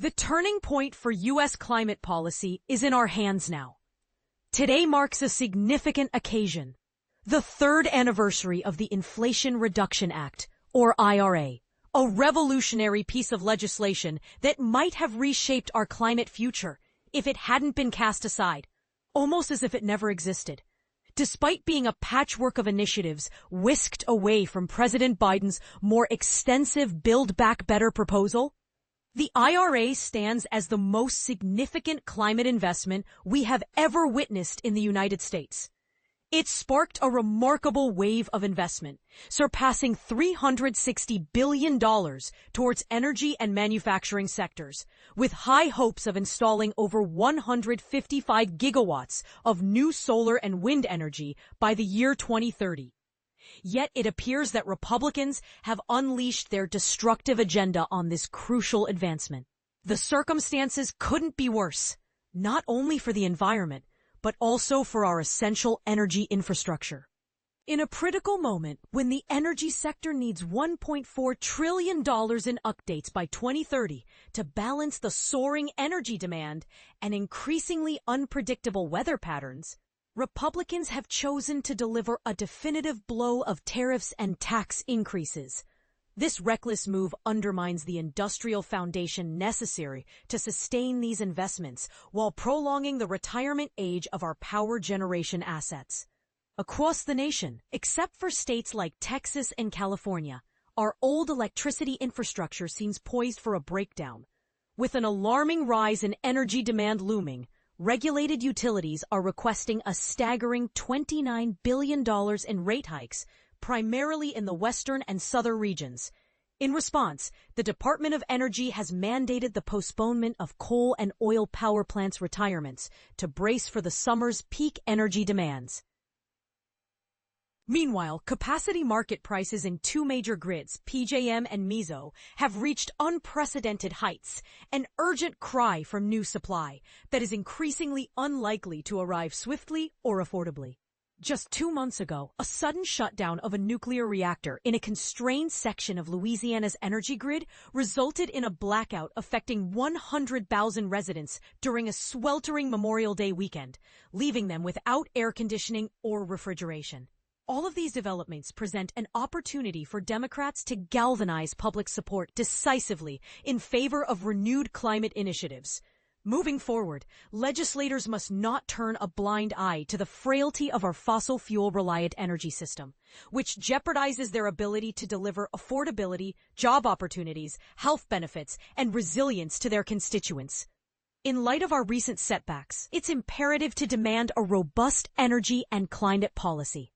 The turning point for U.S. climate policy is in our hands now. Today marks a significant occasion, the third anniversary of the Inflation Reduction Act, or IRA, a revolutionary piece of legislation that might have reshaped our climate future if it hadn't been cast aside, almost as if it never existed. Despite being a patchwork of initiatives whisked away from President Biden's more extensive Build Back Better proposal, the IRA stands as the most significant climate investment we have ever witnessed in the United States. It sparked a remarkable wave of investment, surpassing $360 billion towards energy and manufacturing sectors, with high hopes of installing over 155 gigawatts of new solar and wind energy by the year 2030. Yet it appears that Republicans have unleashed their destructive agenda on this crucial advancement. The circumstances couldn't be worse, not only for the environment, but also for our essential energy infrastructure. In a critical moment, when the energy sector needs $1.4 trillion in updates by 2030 to balance the soaring energy demand and increasingly unpredictable weather patterns, Republicans have chosen to deliver a definitive blow of tariffs and tax increases. This reckless move undermines the industrial foundation necessary to sustain these investments while prolonging the retirement age of our power generation assets. Across the nation, except for states like Texas and California, our old electricity infrastructure seems poised for a breakdown. With an alarming rise in energy demand looming, regulated utilities are requesting a staggering $29 billion in rate hikes, primarily in the western and southern regions. In response, the Department of Energy has mandated the postponement of coal and oil power plants' retirements to brace for the summer's peak energy demands. Meanwhile, capacity market prices in two major grids, PJM and MISO, have reached unprecedented heights, an urgent cry for new supply that is increasingly unlikely to arrive swiftly or affordably. Just 2 months ago, a sudden shutdown of a nuclear reactor in a constrained section of Louisiana's energy grid resulted in a blackout affecting 100,000 residents during a sweltering Memorial Day weekend, leaving them without air conditioning or refrigeration. All of these developments present an opportunity for Democrats to galvanize public support decisively in favor of renewed climate initiatives. Moving forward, legislators must not turn a blind eye to the frailty of our fossil fuel-reliant energy system, which jeopardizes their ability to deliver affordability, job opportunities, health benefits, and resilience to their constituents. In light of our recent setbacks, it's imperative to demand a robust energy and climate policy.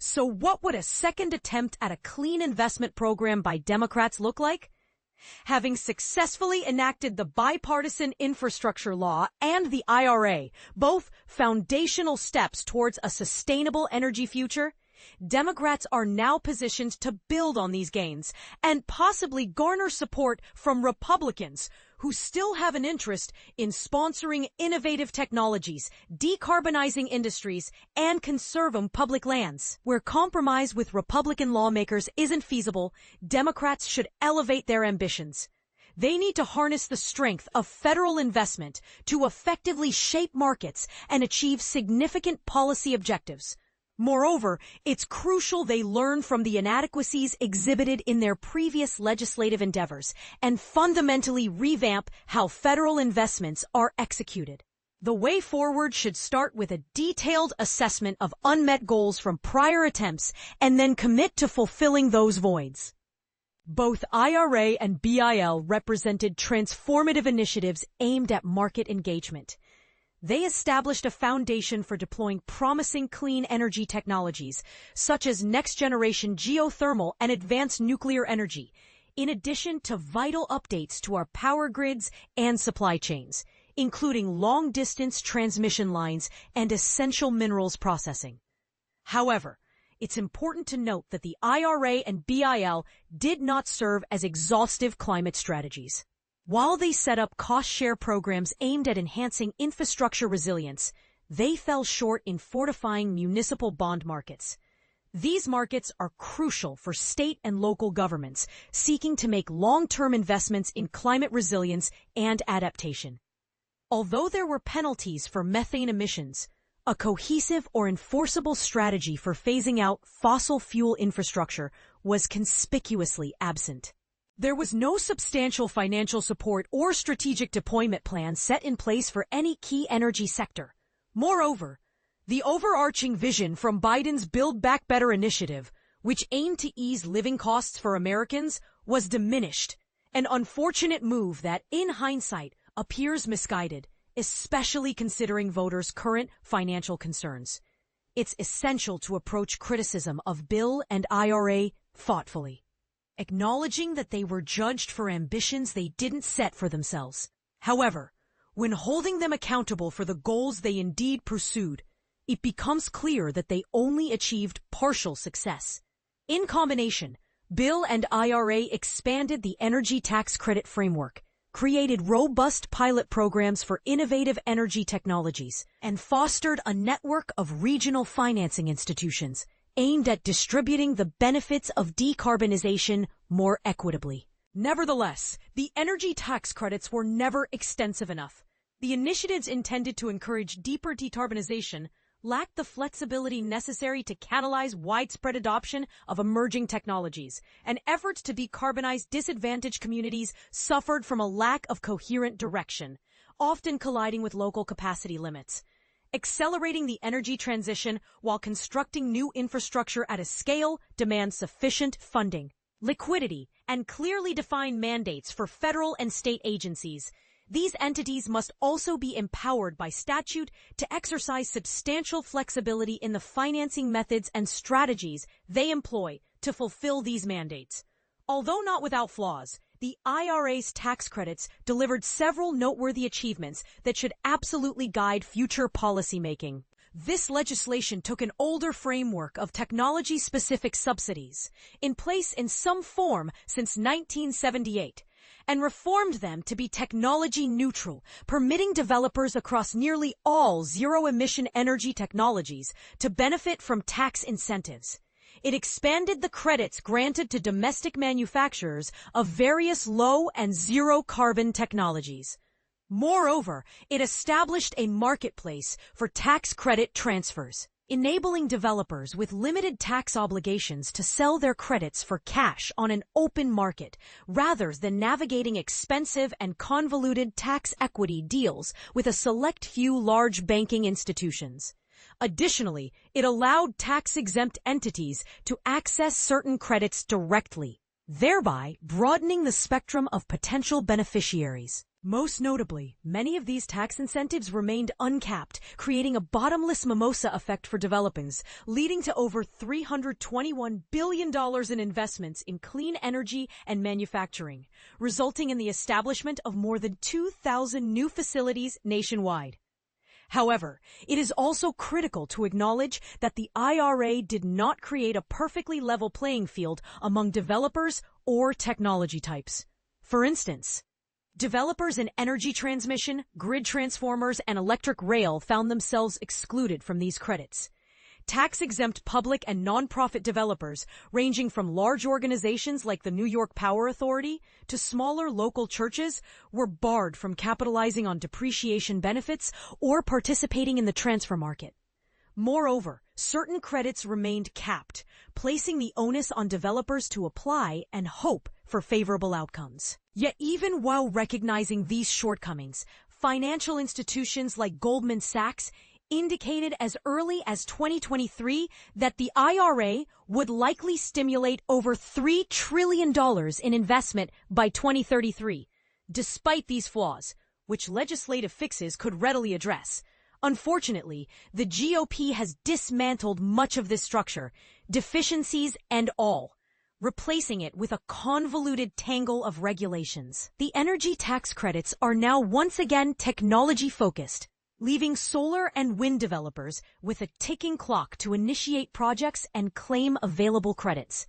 So what would a second attempt at a clean investment program by Democrats look like? Having successfully enacted the bipartisan infrastructure law and the IRA, both foundational steps towards a sustainable energy future, Democrats are now positioned to build on these gains and possibly garner support from Republicans who still have an interest in sponsoring innovative technologies, decarbonizing industries, and conserving public lands. Where compromise with Republican lawmakers isn't feasible, Democrats should elevate their ambitions. They need to harness the strength of federal investment to effectively shape markets and achieve significant policy objectives. Moreover, it's crucial they learn from the inadequacies exhibited in their previous legislative endeavors and fundamentally revamp how federal investments are executed. The way forward should start with a detailed assessment of unmet goals from prior attempts and then commit to fulfilling those voids. Both IRA and BIL represented transformative initiatives aimed at market engagement. They established a foundation for deploying promising clean energy technologies, such as next-generation geothermal and advanced nuclear energy, in addition to vital updates to our power grids and supply chains, including long-distance transmission lines and essential minerals processing. However, it's important to note that the IRA and BIL did not serve as exhaustive climate strategies. While they set up cost-share programs aimed at enhancing infrastructure resilience, they fell short in fortifying municipal bond markets. These markets are crucial for state and local governments seeking to make long-term investments in climate resilience and adaptation. Although there were penalties for methane emissions, a cohesive or enforceable strategy for phasing out fossil fuel infrastructure was conspicuously absent. There was no substantial financial support or strategic deployment plan set in place for any key energy sector. Moreover, the overarching vision from Biden's Build Back Better initiative, which aimed to ease living costs for Americans, was diminished, an unfortunate move that, in hindsight, appears misguided, especially considering voters' current financial concerns. It's essential to approach criticism of Bill and IRA thoughtfully, acknowledging that they were judged for ambitions they didn't set for themselves. However, when holding them accountable for the goals they indeed pursued, it becomes clear that they only achieved partial success. In combination, Bill and IRA expanded the energy tax credit framework, created robust pilot programs for innovative energy technologies, and fostered a network of regional financing institutions aimed at distributing the benefits of decarbonization more equitably. Nevertheless, the energy tax credits were never extensive enough. The initiatives intended to encourage deeper decarbonization lacked the flexibility necessary to catalyze widespread adoption of emerging technologies, and efforts to decarbonize disadvantaged communities suffered from a lack of coherent direction, often colliding with local capacity limits. Accelerating the energy transition while constructing new infrastructure at a scale demands sufficient funding, liquidity, and clearly defined mandates for federal and state agencies. These entities must also be empowered by statute to exercise substantial flexibility in the financing methods and strategies they employ to fulfill these mandates. Although not without flaws, the IRA's tax credits delivered several noteworthy achievements that should absolutely guide future policymaking. This legislation took an older framework of technology-specific subsidies, in place in some form since 1978, and reformed them to be technology neutral, permitting developers across nearly all zero-emission energy technologies to benefit from tax incentives. It expanded the credits granted to domestic manufacturers of various low and zero-carbon technologies. Moreover, it established a marketplace for tax credit transfers, enabling developers with limited tax obligations to sell their credits for cash on an open market, rather than navigating expensive and convoluted tax equity deals with a select few large banking institutions. Additionally, it allowed tax-exempt entities to access certain credits directly, thereby broadening the spectrum of potential beneficiaries. Most notably, many of these tax incentives remained uncapped, creating a bottomless mimosa effect for developers, leading to over $321 billion in investments in clean energy and manufacturing, resulting in the establishment of more than 2,000 new facilities nationwide. However, it is also critical to acknowledge that the IRA did not create a perfectly level playing field among developers or technology types. For instance, developers in energy transmission, grid transformers, and electric rail found themselves excluded from these credits. Tax-exempt public and nonprofit developers, ranging from large organizations like the New York Power Authority to smaller local churches, were barred from capitalizing on depreciation benefits or participating in the transfer market. Moreover, certain credits remained capped, placing the onus on developers to apply and hope for favorable outcomes. Yet even while recognizing these shortcomings, financial institutions like Goldman Sachs indicated as early as 2023 that the IRA would likely stimulate over $3 trillion in investment by 2033, despite these flaws, which legislative fixes could readily address. Unfortunately, the GOP has dismantled much of this structure, deficiencies and all, replacing it with a convoluted tangle of regulations. The energy tax credits are now once again technology-focused, leaving solar and wind developers with a ticking clock to initiate projects and claim available credits.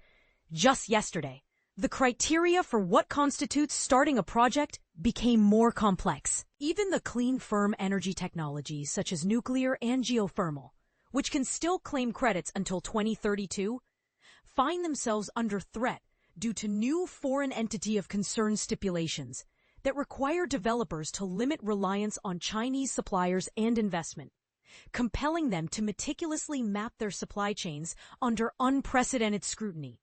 Just yesterday, the criteria for what constitutes starting a project became more complex. Even the clean, firm energy technologies such as nuclear and geothermal, which can still claim credits until 2032, find themselves under threat due to new foreign entity of concern stipulations that require developers to limit reliance on Chinese suppliers and investment, compelling them to meticulously map their supply chains under unprecedented scrutiny.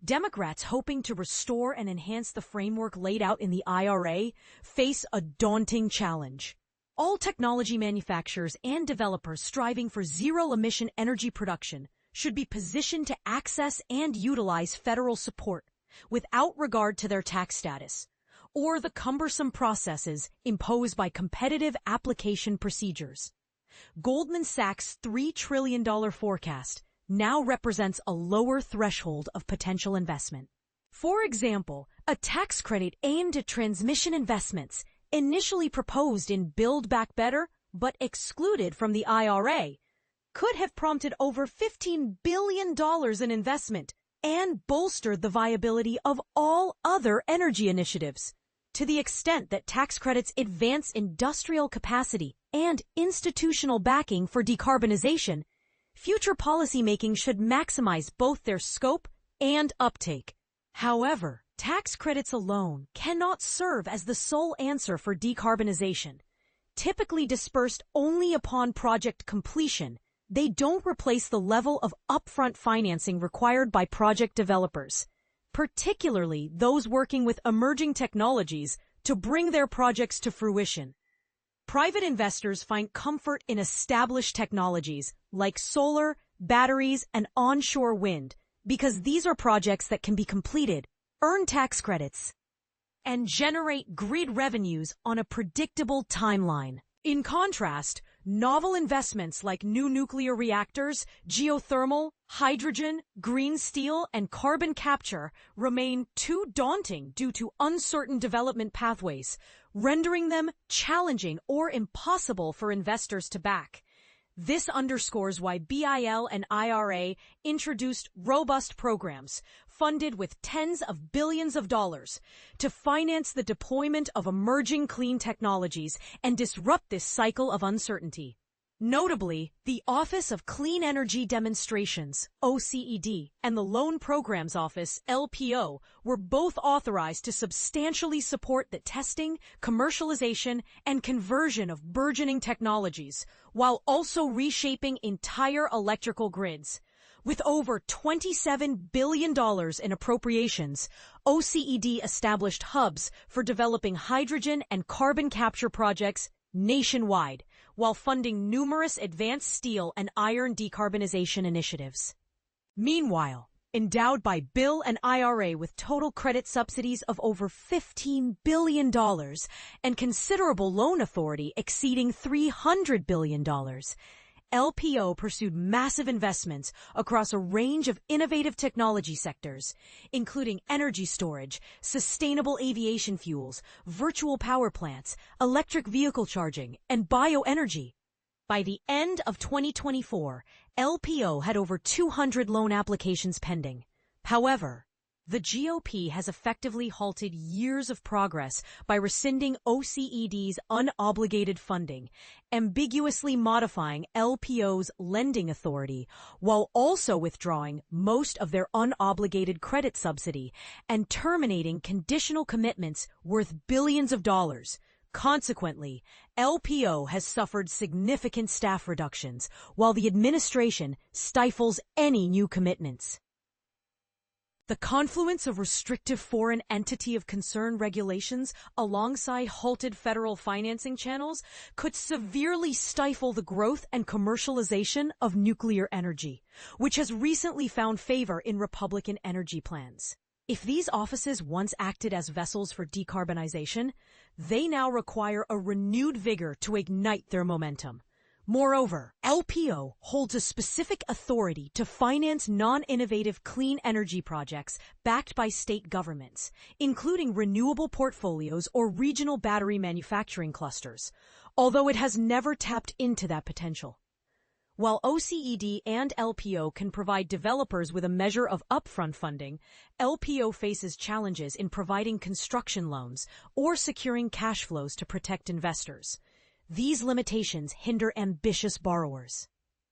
Democrats hoping to restore and enhance the framework laid out in the IRA face a daunting challenge. All technology manufacturers and developers striving for zero-emission energy production should be positioned to access and utilize federal support without regard to their tax status or the cumbersome processes imposed by competitive application procedures. Goldman Sachs' $3 trillion forecast now represents a lower threshold of potential investment. For example, a tax credit aimed at transmission investments initially proposed in Build Back Better but excluded from the IRA could have prompted over $15 billion in investment and bolstered the viability of all other energy initiatives. To the extent that tax credits advance industrial capacity and institutional backing for decarbonization, future policymaking should maximize both their scope and uptake. However, tax credits alone cannot serve as the sole answer for decarbonization. Typically dispersed only upon project completion, they don't replace the level of upfront financing required by project developers, particularly those working with emerging technologies to bring their projects to fruition. Private investors find comfort in established technologies like solar, batteries, and onshore wind because these are projects that can be completed, earn tax credits, and generate grid revenues on a predictable timeline. In contrast, novel investments like new nuclear reactors, geothermal, hydrogen, green steel, and carbon capture remain too daunting due to uncertain development pathways, rendering them challenging or impossible for investors to back. This underscores why BIL and IRA introduced robust programs funded with tens of billions of dollars to finance the deployment of emerging clean technologies and disrupt this cycle of uncertainty. Notably, the Office of Clean Energy Demonstrations, OCED, and the Loan Programs Office, LPO, were both authorized to substantially support the testing, commercialization, and conversion of burgeoning technologies, while also reshaping entire electrical grids. With over $27 billion in appropriations, OCED established hubs for developing hydrogen and carbon capture projects nationwide, while funding numerous advanced steel and iron decarbonization initiatives. Meanwhile, endowed by BIL and IRA with total credit subsidies of over $15 billion and considerable loan authority exceeding $300 billion, LPO pursued massive investments across a range of innovative technology sectors, including energy storage, sustainable aviation fuels, virtual power plants, electric vehicle charging, and bioenergy. By the end of 2024, LPO had over 200 loan applications pending. However, the GOP has effectively halted years of progress by rescinding OCED's unobligated funding, ambiguously modifying LPO's lending authority, while also withdrawing most of their unobligated credit subsidy and terminating conditional commitments worth billions of dollars. Consequently, LPO has suffered significant staff reductions, while the administration stifles any new commitments. The confluence of restrictive foreign entity of concern regulations alongside halted federal financing channels could severely stifle the growth and commercialization of nuclear energy, which has recently found favor in Republican energy plans. If these offices once acted as vessels for decarbonization, they now require a renewed vigor to ignite their momentum. Moreover, LPO holds a specific authority to finance non-innovative clean energy projects backed by state governments, including renewable portfolios or regional battery manufacturing clusters, although it has never tapped into that potential. While OCED and LPO can provide developers with a measure of upfront funding, LPO faces challenges in providing construction loans or securing cash flows to protect investors. These limitations hinder ambitious borrowers.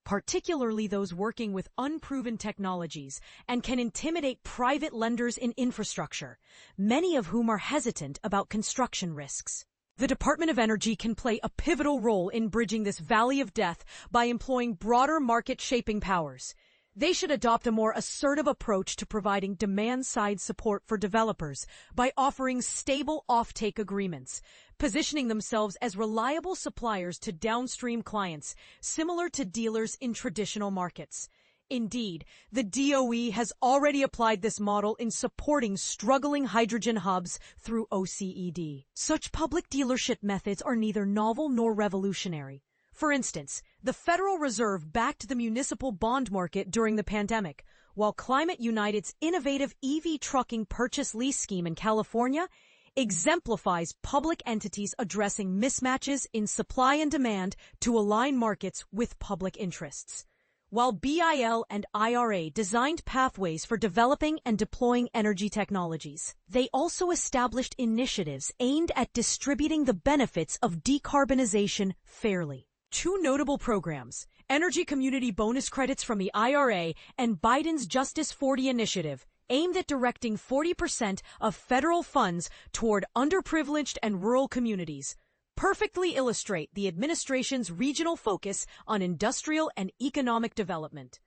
particularly those working with unproven technologies, and can intimidate private lenders in infrastructure, many of whom are hesitant about construction risks. The Department of Energy can play a pivotal role in bridging this valley of death by employing broader market-shaping powers. They should adopt a more assertive approach to providing demand-side support for developers by offering stable offtake agreements, positioning themselves as reliable suppliers to downstream clients, similar to dealers in traditional markets. Indeed, the DOE has already applied this model in supporting struggling hydrogen hubs through OCED. Such public dealership methods are neither novel nor revolutionary. For instance, the Federal Reserve backed the municipal bond market during the pandemic, while Climate United's innovative EV trucking purchase lease scheme in California exemplifies public entities addressing mismatches in supply and demand to align markets with public interests. While BIL and IRA designed pathways for developing and deploying energy technologies, they also established initiatives aimed at distributing the benefits of decarbonization fairly. Two notable programs, Energy Community Bonus Credits from the IRA and Biden's Justice 40 initiative, aimed at directing 40% of federal funds toward underprivileged and rural communities, perfectly illustrate the administration's regional focus on industrial and economic development.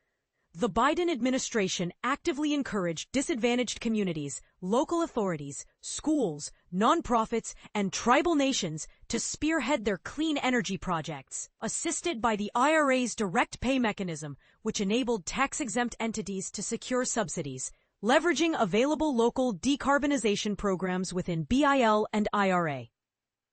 The Biden administration actively encouraged disadvantaged communities, local authorities, schools, nonprofits, and tribal nations to spearhead their clean energy projects, assisted by the IRA's direct pay mechanism, which enabled tax-exempt entities to secure subsidies, leveraging available local decarbonization programs within BIL and IRA.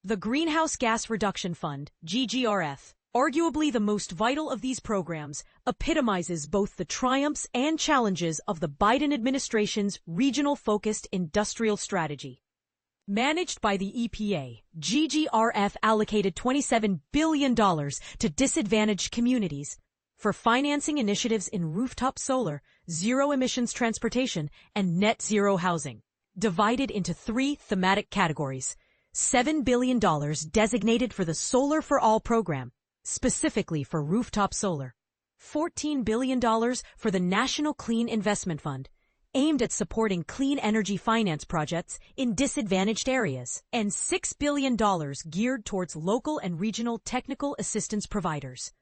The Greenhouse Gas Reduction Fund, GGRF, arguably the most vital of these programs, epitomizes both the triumphs and challenges of the Biden administration's regional-focused industrial strategy. Managed by the EPA, GGRF allocated $27 billion to disadvantaged communities for financing initiatives in rooftop solar, zero-emissions transportation, and net-zero housing, divided into three thematic categories. $7 billion designated for the Solar for All program, specifically for rooftop solar. $14 billion for the National Clean Investment Fund, aimed at supporting clean energy finance projects in disadvantaged areas, and $6 billion geared towards local and regional technical assistance providers.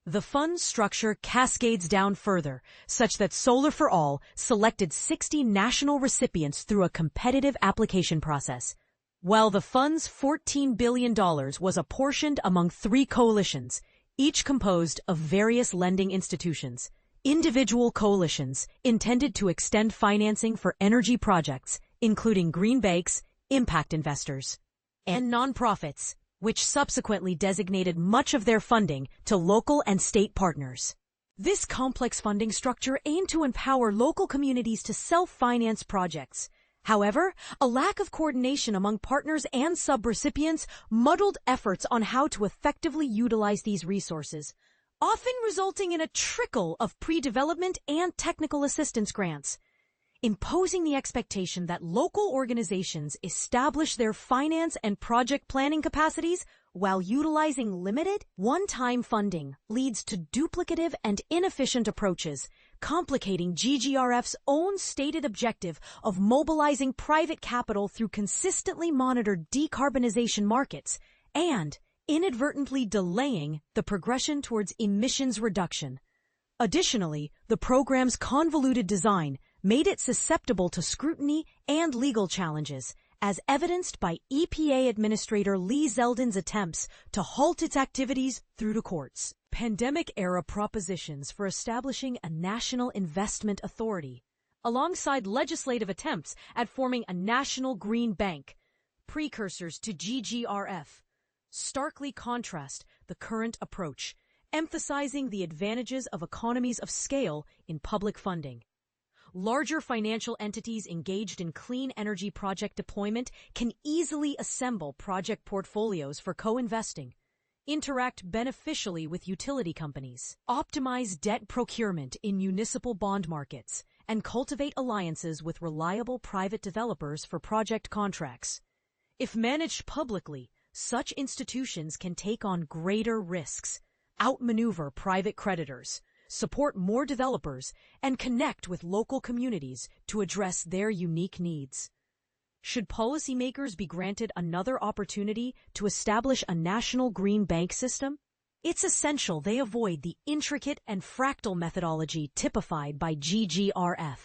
The fund's structure cascades down further, such that Solar for All selected 60 national recipients through a competitive application process, while the fund's $14 billion was apportioned among three coalitions, each composed of various lending institutions. Individual coalitions intended to extend financing for energy projects, including green banks, impact investors, and nonprofits, which subsequently designated much of their funding to local and state partners. This complex funding structure aimed to empower local communities to self-finance projects. However, a lack of coordination among partners and subrecipients muddled efforts on how to effectively utilize these resources, often resulting in a trickle of pre-development and technical assistance grants, imposing the expectation that local organizations establish their finance and project planning capacities while utilizing limited, one-time funding leads to duplicative and inefficient approaches, complicating GGRF's own stated objective of mobilizing private capital through consistently monitored decarbonization markets and inadvertently delaying the progression towards emissions reduction. Additionally, the program's convoluted design made it susceptible to scrutiny and legal challenges, as evidenced by EPA Administrator Lee Zeldin's attempts to halt its activities through the courts. Pandemic-era propositions for establishing a national investment authority, alongside legislative attempts at forming a national green bank, precursors to GGRF, starkly contrast the current approach, emphasizing the advantages of economies of scale in public funding. Larger financial entities engaged in clean energy project deployment can easily assemble project portfolios for co-investing, interact beneficially with utility companies, optimize debt procurement in municipal bond markets, and cultivate alliances with reliable private developers for project contracts. If managed publicly, such institutions can take on greater risks, outmaneuver private creditors, support more developers, and connect with local communities to address their unique needs. Should policymakers be granted another opportunity to establish a national green bank system? It's essential they avoid the intricate and fractal methodology typified by GGRF.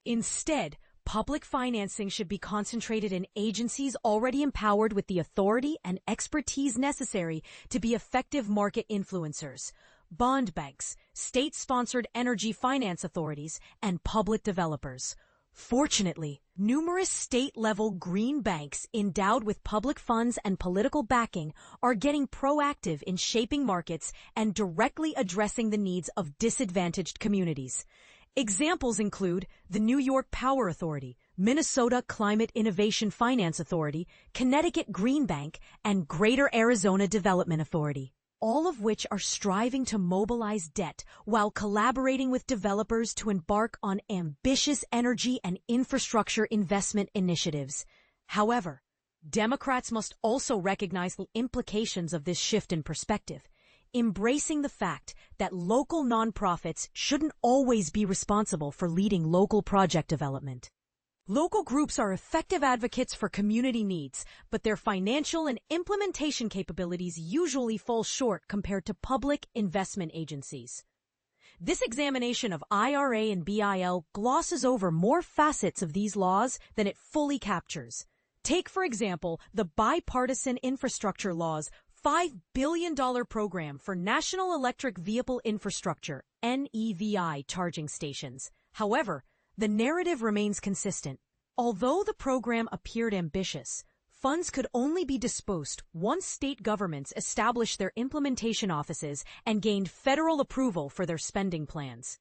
Instead, public financing should be concentrated in agencies already empowered with the authority and expertise necessary to be effective market influencers: bond banks, state-sponsored energy finance authorities, and public developers. Fortunately, numerous state-level green banks endowed with public funds and political backing are getting proactive in shaping markets and directly addressing the needs of disadvantaged communities. Examples include the New York Power Authority, Minnesota Climate Innovation Finance Authority, Connecticut Green Bank, and Greater Arizona Development Authority, all of which are striving to mobilize debt while collaborating with developers to embark on ambitious energy and infrastructure investment initiatives. However, Democrats must also recognize the implications of this shift in perspective, embracing the fact that local nonprofits shouldn't always be responsible for leading local project development. Local groups are effective advocates for community needs, but their financial and implementation capabilities usually fall short compared to public investment agencies. This examination of IRA and BIL glosses over more facets of these laws than it fully captures. Take, for example, the bipartisan infrastructure law's $5 billion program for National Electric Vehicle Infrastructure, NEVI, charging stations. However, the narrative remains consistent. Although the program appeared ambitious, funds could only be disbursed once state governments established their implementation offices and gained federal approval for their spending plans.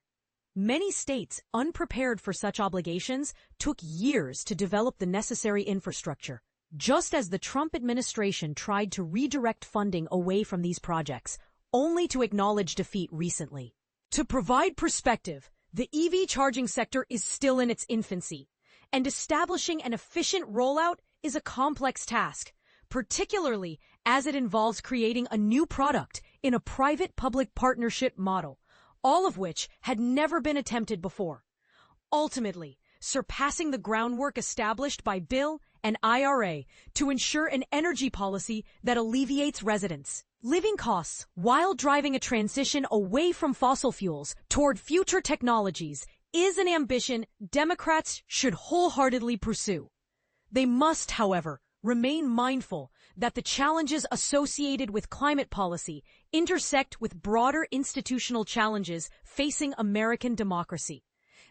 Many states, unprepared for such obligations, took years to develop the necessary infrastructure, just as the Trump administration tried to redirect funding away from these projects, only to acknowledge defeat recently. To provide perspective, the EV charging sector is still in its infancy, and establishing an efficient rollout is a complex task, particularly as it involves creating a new product in a private-public partnership model, all of which had never been attempted before. Ultimately, surpassing the groundwork established by Bill and IRA to ensure an energy policy that alleviates residents' living costs while driving a transition away from fossil fuels toward future technologies is an ambition Democrats should wholeheartedly pursue. They must, however, remain mindful that the challenges associated with climate policy intersect with broader institutional challenges facing American democracy.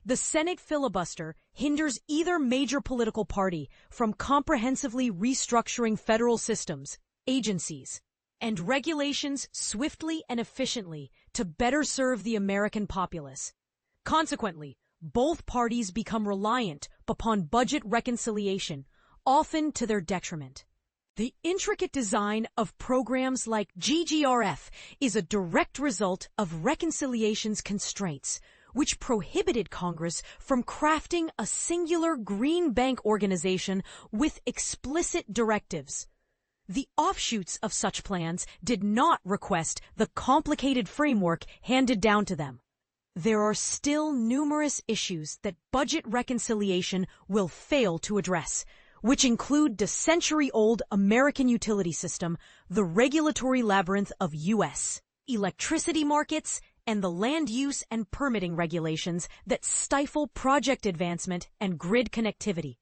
The Senate filibuster hinders either major political party from comprehensively restructuring federal systems, agencies, and regulations swiftly and efficiently to better serve the American populace. Consequently, both parties become reliant upon budget reconciliation, often to their detriment. The intricate design of programs like GGRF is a direct result of reconciliation's constraints, which prohibited Congress from crafting a singular green bank organization with explicit directives. The offshoots of such plans did not request the complicated framework handed down to them. There are still numerous issues that budget reconciliation will fail to address, which include the century-old American utility system, the regulatory labyrinth of U.S. electricity markets, and the land use and permitting regulations that stifle project advancement and grid connectivity.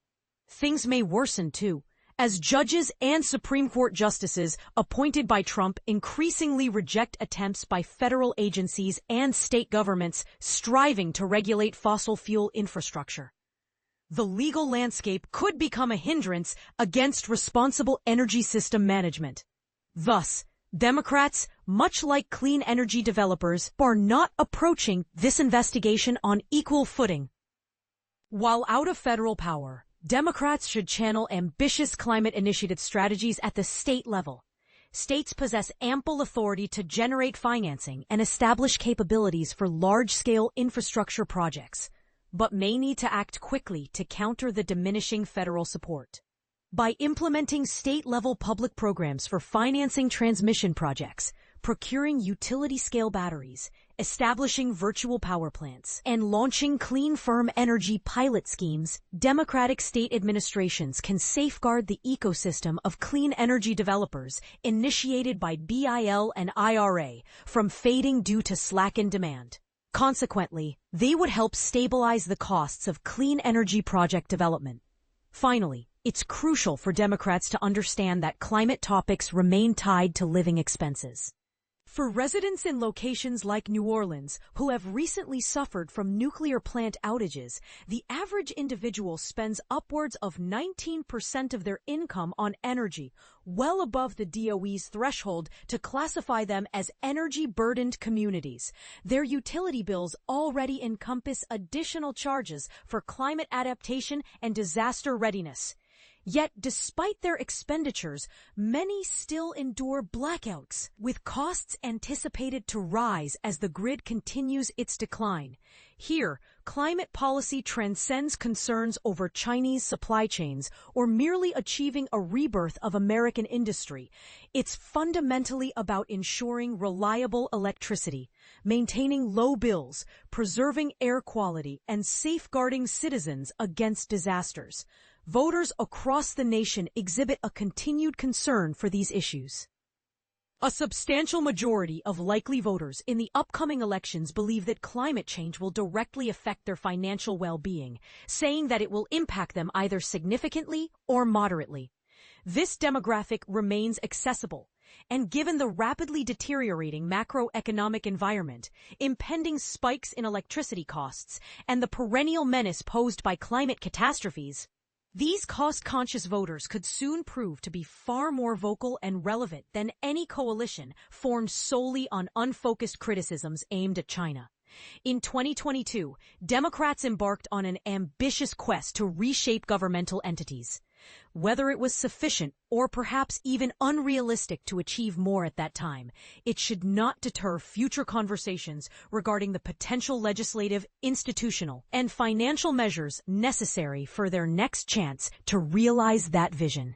Things may worsen, too, as judges and Supreme Court justices appointed by Trump increasingly reject attempts by federal agencies and state governments striving to regulate fossil fuel infrastructure. The legal landscape could become a hindrance against responsible energy system management. Thus, Democrats, much like clean energy developers, are not approaching this investigation on equal footing. While out of federal power, Democrats should channel ambitious climate initiative strategies at the state level. States possess ample authority to generate financing and establish capabilities for large-scale infrastructure projects, but may need to act quickly to counter the diminishing federal support. By implementing state-level public programs for financing transmission projects, procuring utility-scale batteries, establishing virtual power plants, and launching clean firm energy pilot schemes, democratic state administrations can safeguard the ecosystem of clean energy developers initiated by BIL and IRA from fading due to slack in demand. Consequently, they would help stabilize the costs of clean energy project development. Finally, it's crucial for Democrats to understand that climate topics remain tied to living expenses. For residents in locations like New Orleans who have recently suffered from nuclear plant outages, the average individual spends upwards of 19% of their income on energy, well above the DOE's threshold to classify them as energy-burdened communities. Their utility bills already encompass additional charges for climate adaptation and disaster readiness. Yet, despite their expenditures, many still endure blackouts, with costs anticipated to rise as the grid continues its decline. Here, climate policy transcends concerns over Chinese supply chains or merely achieving a rebirth of American industry. It's fundamentally about ensuring reliable electricity, maintaining low bills, preserving air quality, and safeguarding citizens against disasters. Voters across the nation exhibit a continued concern for these issues. A substantial majority of likely voters in the upcoming elections believe that climate change will directly affect their financial well-being, saying that it will impact them either significantly or moderately. This demographic remains accessible, and given the rapidly deteriorating macroeconomic environment, impending spikes in electricity costs, and the perennial menace posed by climate catastrophes, these cost-conscious voters could soon prove to be far more vocal and relevant than any coalition formed solely on unfocused criticisms aimed at China. In 2022, Democrats embarked on an ambitious quest to reshape governmental entities. Whether it was sufficient or perhaps even unrealistic to achieve more at that time, it should not deter future conversations regarding the potential legislative, institutional, and financial measures necessary for their next chance to realize that vision.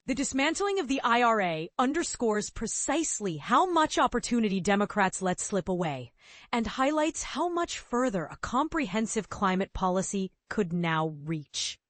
The dismantling of the IRA underscores precisely how much opportunity Democrats let slip away and highlights how much further a comprehensive climate policy could now reach.